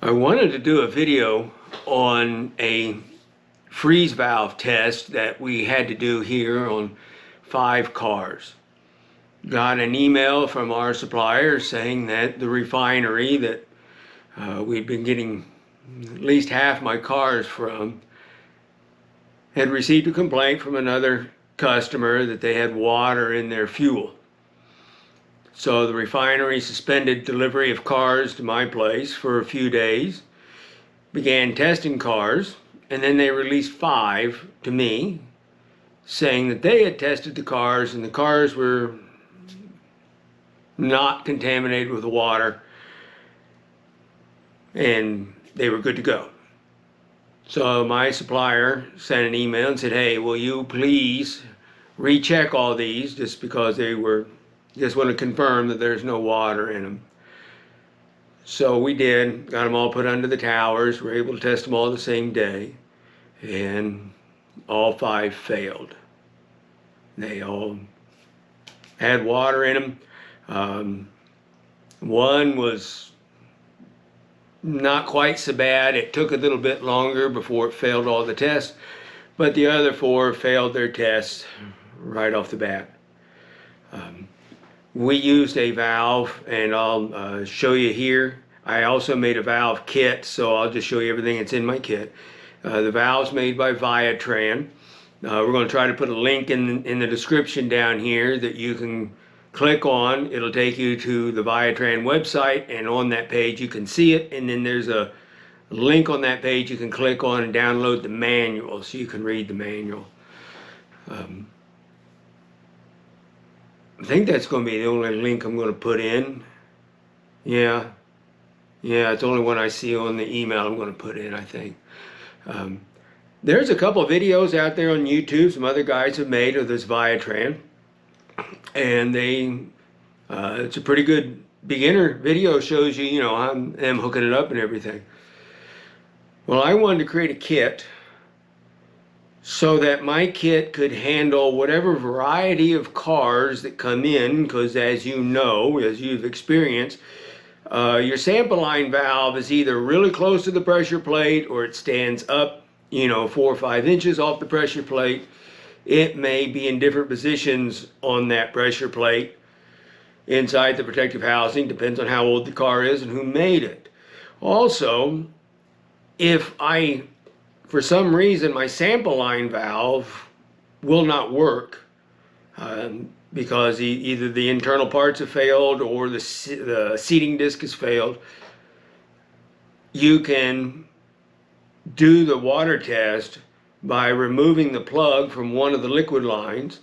I wanted to do a video on a freeze valve test that we had to do here on 5 cars. Got an email from our supplier saying that the refinery that we'd been getting at least half my cars from had received a complaint from another customer that they had water in their fuel. So the refinery suspended delivery of cars to my place for a few days, began testing cars, and then they released 5 to me, saying that they had tested the cars and the cars were not contaminated with water and they were good to go. So my supplier sent an email and said, hey, will you please recheck all these, just because they were just want to confirm that there's no water in them. So we did, got them all put under the towers, were able to test them all the same day, and all 5 failed. They all had water in them. One was not quite so bad. It took a little bit longer before it failed all the tests, but the other 4 failed their tests right off the bat. We used a valve, and I'll show you here. I also made a valve kit, so I'll just show you everything that's in my kit. The valve's made by Propane. We're going to try to put a link in the description down here that you can click on. It'll take you to the Propane website, and on that page you can see it, and then there's a link on that page you can click on and download the manual so you can read the manual. I think that's going to be the only link I'm going to put in. Yeah, it's the only one I see on the email I'm going to put in, I think. There's a couple of videos out there on YouTube some other guys have made of this Propane, and it's a pretty good beginner video. Shows you, how I'm hooking it up and everything. Well, I wanted to create a kit so that my kit could handle whatever variety of cars that come in, because as you know, as you've experienced, your sample line valve is either really close to the pressure plate or it stands up 4 or 5 inches off the pressure plate. It may be in different positions on that pressure plate inside the protective housing, depends on how old the car is and who made it. Also, if for some reason my sample line valve will not work because either the internal parts have failed or the seating disc has failed, you can do the water test by removing the plug from one of the liquid lines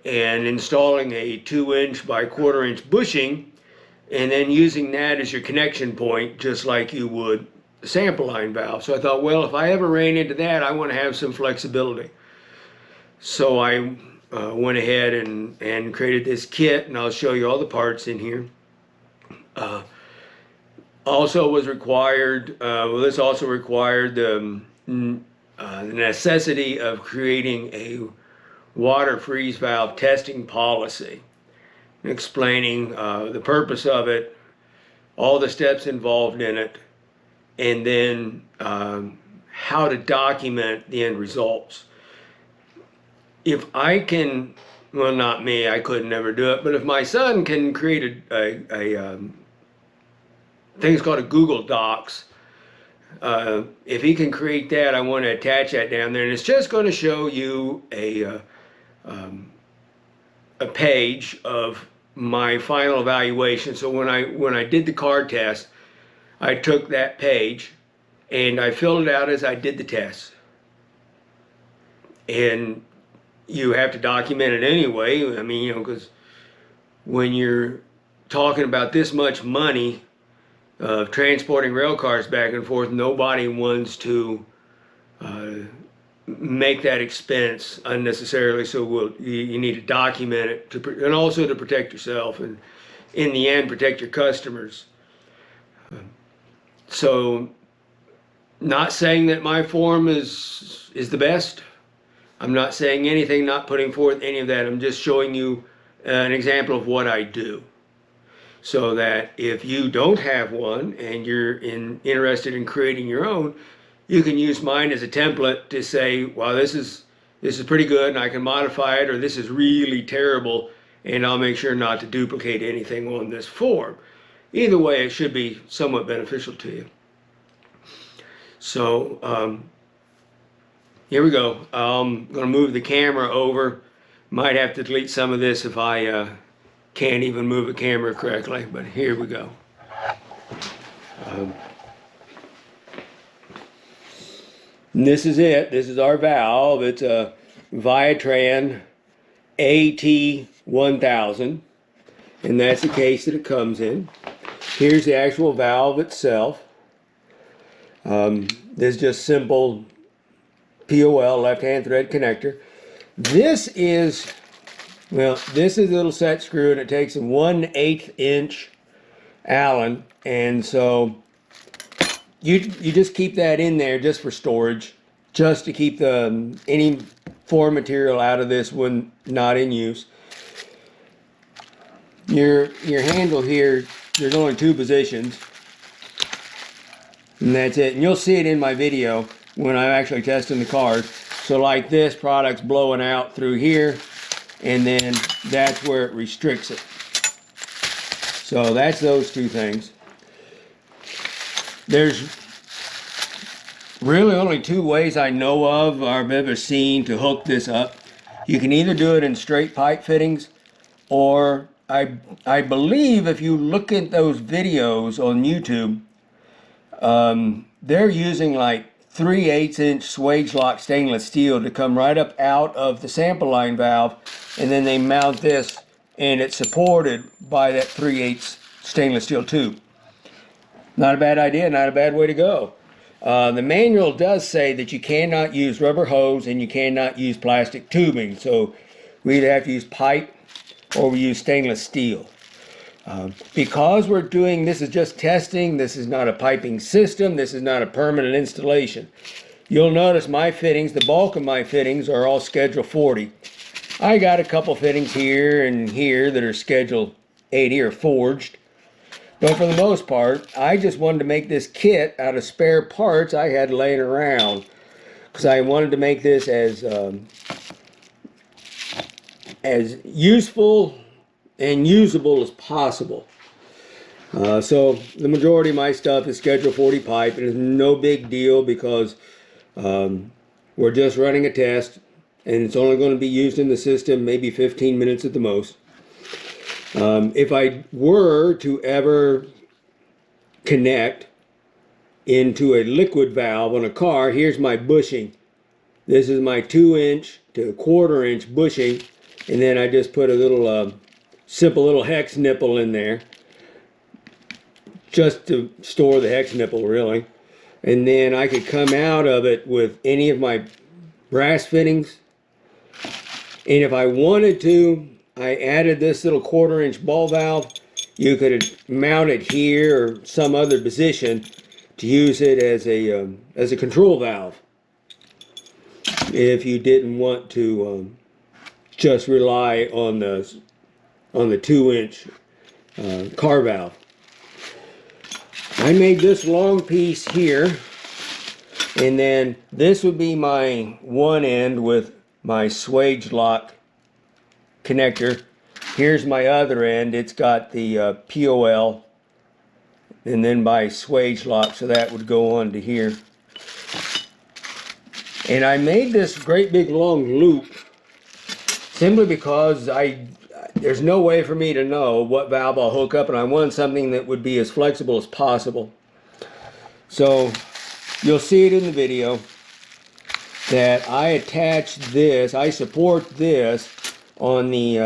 and installing a 2-inch by 1/4-inch bushing, and then using that as your connection point, just like you would the sample line valve. So I thought, well, if I ever ran into that, I want to have some flexibility. So I went ahead and created this kit, and I'll show you all the parts in here. Also was required, this also required the necessity of creating a water freeze valve testing policy, explaining the purpose of it, all the steps involved in it, and then how to document the end results. If I can, well, not me, I could never do it, but if my son can create a thing's called a Google Docs, if he can create that, I want to attach that down there, and it's just going to show you a page of my final evaluation. So when I did the car test, I took that page and I filled it out as I did the test. And you have to document it anyway. I mean, because when you're talking about this much money of transporting rail cars back and forth, nobody wants to make that expense unnecessarily. So you need to document it and also to protect yourself, and in the end protect your customers. So, not saying that my form is the best. I'm not saying anything, not putting forth any of that. I'm just showing you an example of what I do. so that if you don't have one and you're interested in creating your own, you can use mine as a template to say, well, this is pretty good and I can modify it, or this is really terrible and I'll make sure not to duplicate anything on this form. Either way, it should be somewhat beneficial to you. So here we go. I'm going to move the camera over. Might have to delete some of this if I can't even move the camera correctly, but here we go. And this is it. This is our valve. It's a Viatran AT1000, and that's the case that it comes in. Here's the actual valve itself. This is just simple POL, left-hand thread connector. This is, well, this is a little set screw, and it takes a 1/8 inch Allen, and so you just keep that in there just for storage, just to keep the any foreign material out of this when not in use. Your handle here, there's only 2 positions, and that's it. And you'll see it in my video when I'm actually testing the cars. So like this product's blowing out through here, and then that's where it restricts it. So that's those 2 things. There's really only 2 ways I know of, or I've ever seen, to hook this up. You can either do it in straight pipe fittings, or I believe if you look at those videos on YouTube, they're using like 3/8 inch swage lock stainless steel to come right up out of the sample line valve, and then they mount this and it's supported by that 3/8 stainless steel tube. Not a bad idea, not a bad way to go. The manual does say that you cannot use rubber hose and you cannot use plastic tubing, so we either have to use pipe or we use stainless steel. Because we're doing, this is just testing, this is not a piping system, this is not a permanent installation. You'll notice my fittings, the bulk of my fittings are all Schedule 40. I got a couple fittings here and here that are Schedule 80 or forged. But for the most part, I just wanted to make this kit out of spare parts I had laying around, because I wanted to make this as useful and usable as possible. So the majority of my stuff is Schedule 40 pipe. It is no big deal because we're just running a test, and it's only going to be used in the system maybe 15 minutes at the most. If I were to ever connect into a liquid valve on a car, here's my bushing. This is my 2-inch to 1/4 inch bushing, and then I just put a little simple little hex nipple in there just to store the hex nipple, really. And then I could come out of it with any of my brass fittings, and if I wanted to, I added this little 1/4 inch ball valve. You could mount it here or some other position to use it as a control valve if you didn't want to just rely on the 2-inch car valve. I made this long piece here, and then this would be my one end with my swage lock connector. Here's my other end. It's got the POL, and then my swage lock, so that would go on to here. And I made this great big long loop simply because there's no way for me to know what valve I'll hook up, and I wanted something that would be as flexible as possible. So you'll see it in the video that I attached this, I support this on the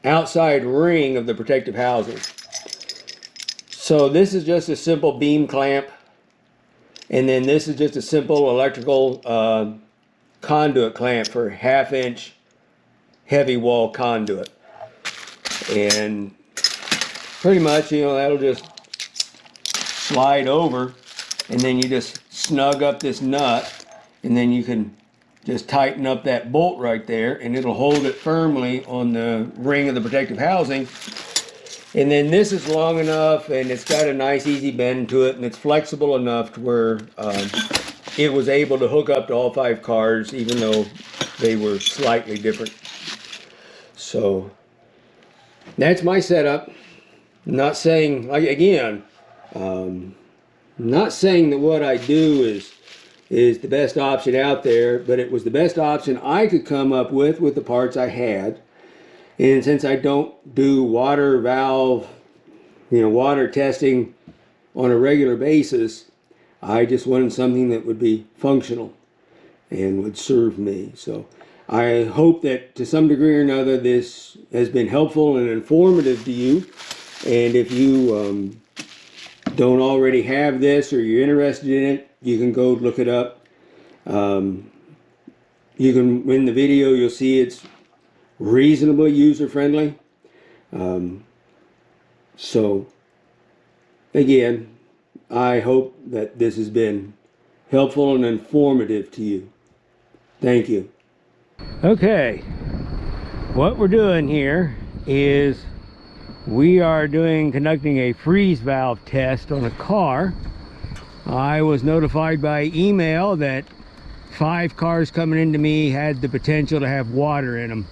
outside ring of the protective housing. So this is just a simple beam clamp, and then this is just a simple electrical conduit clamp for 1/2 inch heavy wall conduit. And pretty much, you know, that'll just slide over, and then you just snug up this nut, and then you can just tighten up that bolt right there, and it'll hold it firmly on the ring of the protective housing. And then this is long enough, and it's got a nice easy bend to it, and it's flexible enough to where it was able to hook up to all 5 cars, even though they were slightly different. So that's my setup. Not saying, like, again, not saying that what I do is the best option out there, but it was the best option I could come up with the parts I had. And since I don't do water valve, water testing on a regular basis, I just wanted something that would be functional and would serve me. So I hope that to some degree or another this has been helpful and informative to you. And if you don't already have this or you're interested in it, you can go look it up. You can, in the video, you'll see it's reasonably user-friendly. So again, I hope that this has been helpful and informative to you. Thank you. Okay, what we're doing here is we are conducting a freeze valve test on a car. I was notified by email that 5 cars coming into me had the potential to have water in them.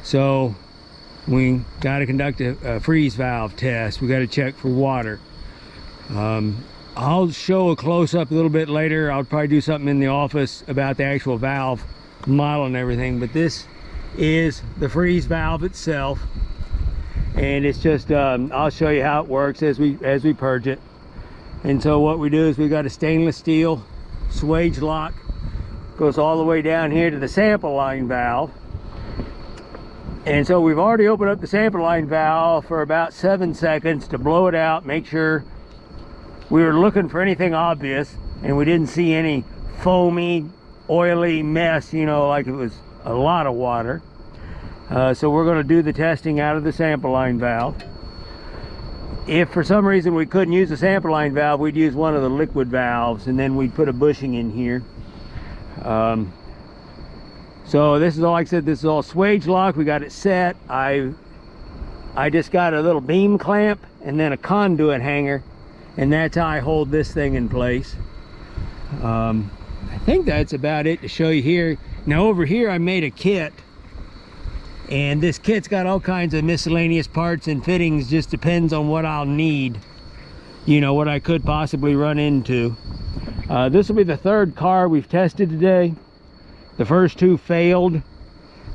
So we got to conduct a freeze valve test. We got to check for water. I'll show a close-up a little bit later. I'll probably do something in the office about the actual valve model and everything, but this is the freeze valve itself, and it's just I'll show you how it works as we purge it. And so what we do is we got a stainless steel swage lock, goes all the way down here to the sample line valve. And so we've already opened up the sample line valve for about 7 seconds to blow it out, make sure we were looking for anything obvious, and we didn't see any foamy, oily mess, like it was a lot of water. So we're going to do the testing out of the sample line valve. If for some reason we couldn't use the sample line valve, we'd use one of the liquid valves, and then we'd put a bushing in here. So this is all, like I said, this is all swage lock. We got it set. I just got a little beam clamp and then a conduit hanger, and that's how I hold this thing in place. I think that's about it to show you here. Now over here I made a kit, and this kit's got all kinds of miscellaneous parts and fittings. Just depends on what I'll need, what I could possibly run into. This will be the 3rd car we've tested today. The first 2 failed.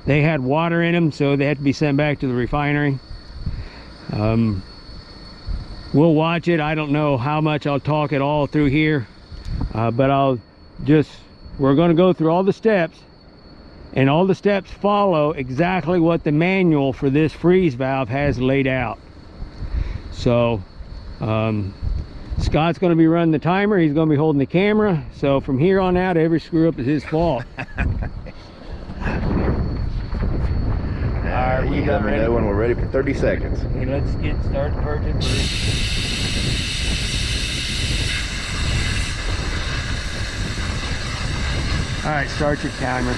They had water in them, so they had to be sent back to the refinery. We'll watch it. I don't know how much I'll talk it all through here, but we're going to go through all the steps, and all the steps follow exactly what the manual for this freeze valve has laid out. So Scott's going to be running the timer. He's going to be holding the camera. So from here on out, every screw up is his fault. Alright, you let me know when we're ready for 30 seconds. Okay, let's get started purging. Alright, start your timer.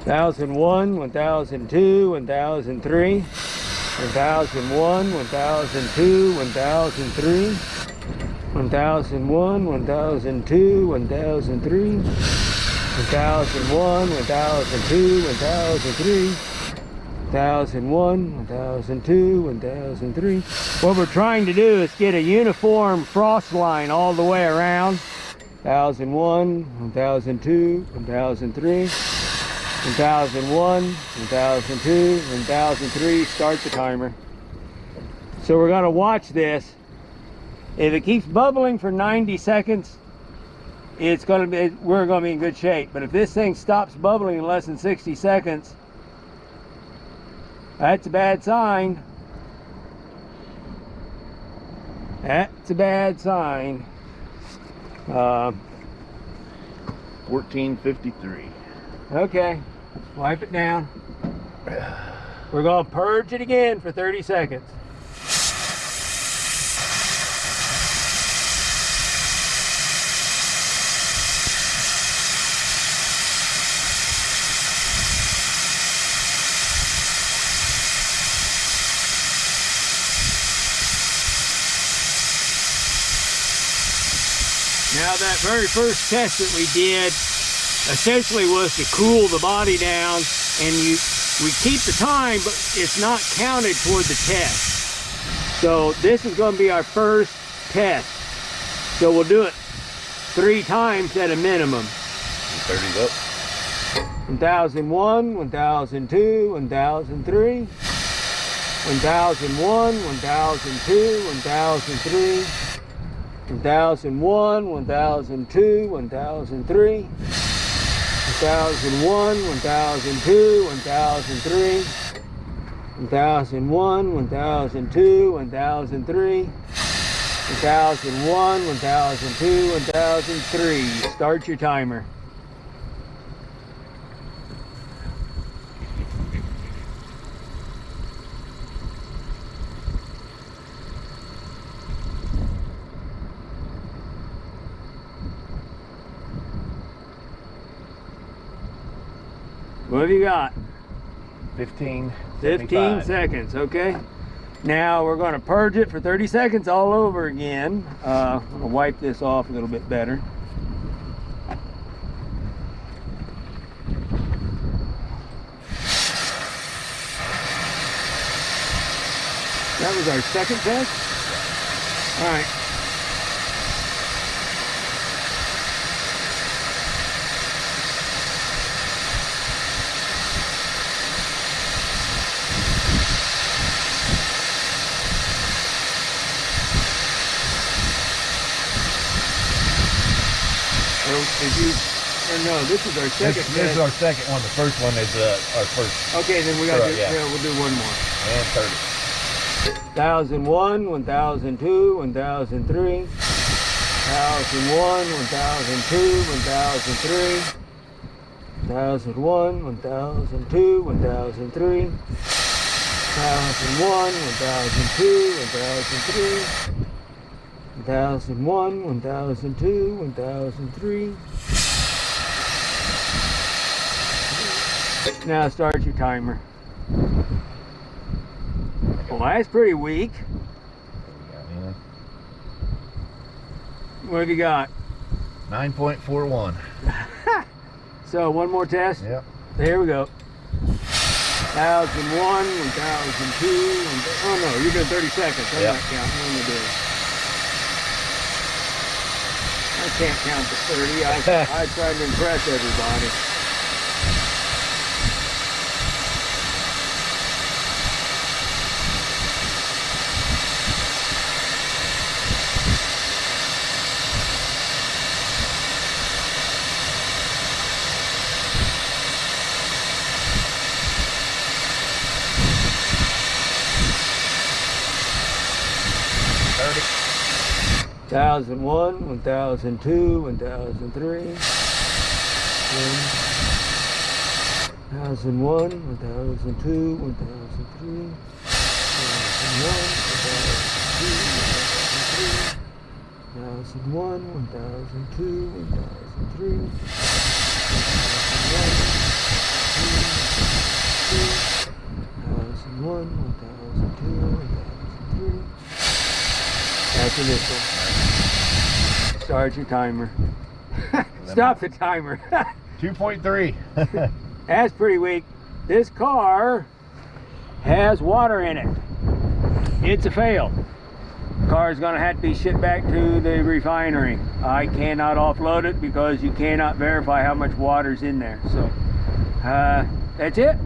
Thousand one, 1002, 1003, 1001, 1002, 1003, 1001, 1002, 1003, 1001, 1002, 1003, 1001, 1002, 1003. What we're trying to do is get a uniform frost line all the way around. 1001, 1002, 1003. 1001, 1002, 1003, start the timer. So we're going to watch this. If it keeps bubbling for 90 seconds, we're going to be in good shape. But if this thing stops bubbling in less than 60 seconds, that's a bad sign. That's a bad sign. 1453. Okay, wipe it down. We're gonna purge it again for 30 seconds. Now that very first test that we did essentially was to cool the body down, and we keep the time, but it's not counted toward the test. So this is going to be our first test. So we'll do it 3 times at a minimum. 30 up. 1001, 1002, 1003, 1001, 1002, 1003, 1001, 1002, 1003, 1001, 1002, 1003, 1001, 1002, 1003, 1001, 1002, 1003. Start your timer. What have you got? 15. 15 seconds, okay. Now we're going to purge it for 30 seconds all over again. I'm going to wipe this off a little bit better. That was our second test? All right. No, this is our second test. This is our second one. The first one is our first. Okay, then we got to yeah. we'll do one more. And 30. 1001, 1002, 1003, 1001, 1002, 1003, 1001, 1002, 1003, 1001, 1002, 1003, 1001, 1002, 1003. Now start your timer. Well, that's pretty weak. What have you got? 9.41. So one more test? Yep. Here we go. 1001, 1002, oh no, you're doing 30 seconds. I'm not counting. What am I doing? I can't count to 30. I tried to impress everybody. Thirty. 1001, 1002, 1003, 1001, 1002, 1003, 1001, 1002, 1003, 1001, 1002, 1003. That's initial. Start your timer. Stop the timer. 2.3. That's pretty weak. This car has water in it. It's a fail. The car is going to have to be shipped back to the refinery. I cannot offload it because you cannot verify how much water's in there. So that's it.